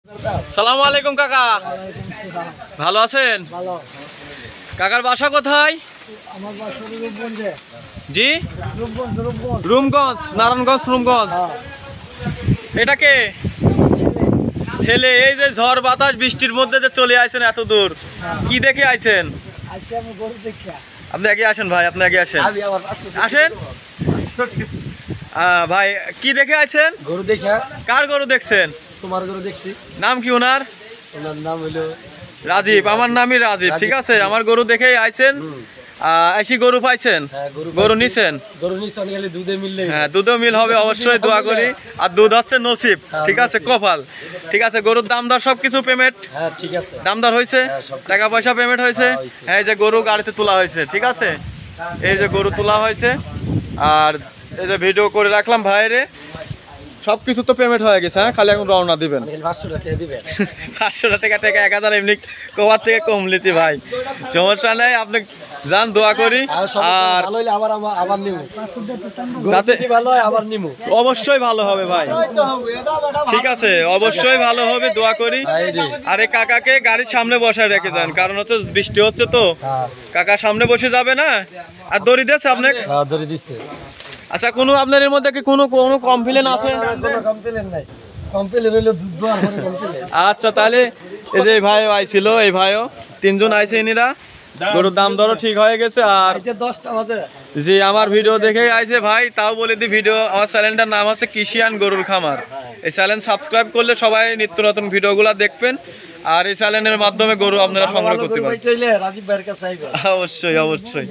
সালামু আলাইকুম কাকা, ভালো আছেন? কাকার বাসা কোথায়? জি, রূপগঞ্জ, নারায়ণগঞ্জ, রূপগঞ্জ। এটা কে ছেলে? এই যে ঝড় বাতাস বৃষ্টির মধ্যে যে চলে আইছেন এত দূর, কি দেখে আইছেন? আপনি আগে আসেন ভাই, আপনি আগে আসেন, আসেন ভাই। কি দেখে আইছেন? গরু দেখা। কার গরু দেখছেন? তোমার গরু দেখছি। নাম কি ওনার? ওনার নাম হলো রাজীব। আমার নামই রাজীব। ঠিক আছে, আমার গরু দেখেই আইছেন। এসি গরু পাইছেন? গরু নিছেন? গরু নিছেন, খালি দুধে মিললে। হ্যাঁ, দুধও মিল হবে অবশ্যই, দোয়া করি। আর দুধ হচ্ছে নসিব, ঠিক আছে, কপাল। ঠিক আছে, গরুর দামদার সবকিছু পেমেন্ট? হ্যাঁ ঠিক আছে, দামদার হয়েছে, টাকা পয়সা পেমেন্ট হয়েছে। হ্যাঁ, এই যে গরু গাড়িতে তোলা হয়েছে, ঠিক আছে, এই যে গরু তোলা হয়েছে। আর এই যে ভিডিও করে রাখলাম ভাইরে, সবকিছু তো পেমেন্ট হয়ে গেছে। হ্যাঁ, খালি এখন রওনা দিবেন। 500 টাকা থেকে 1000 এমনি কবার থেকে কম লিছি ভাই, সমস্যা নেই, আপনি যান, দোয়া করি। আর অবশ্যই ভালো হবে ভাই, ঠিক আছে, অবশ্যই ভালো হবে, দোয়া করি। আর এই কাকাকে গাড়ির সামনে বসায় রেখে যান, কারণ হচ্ছে বৃষ্টি হচ্ছে তো, কাকা সামনে বসে যাবে না। আর দড়ি দিয়েছে আপনাকে? দড়ি দিচ্ছে। আচ্ছা, কোনো আপনার এর মধ্যে কি কোনো কমপ্লেন আছে? আচ্ছা, তাহলে এই যে ভাই আইছিল, এই ভাইও, তিনজন আইছে, ইনিরা গরুর দাম দরও ঠিক হয়ে গেছে। আর 10টা বাজে জি, আমার ভিডিও দেখেই আইছে ভাই। তাও বলে দি, ভিডিও, আমার চ্যানেলটার নাম আছে কৃষিয়ান গরুর খামার। এই চ্যানেল সাবস্ক্রাইব করলে সবাই নিত্য নতুন ভিডিওগুলো দেখবেন। আর এই চ্যানেলের মাধ্যমে গরু আপনারা সংগ্রহ করতে পারেন। রাজীব ভাইয়ের কাছে অবশ্যই অবশ্যই।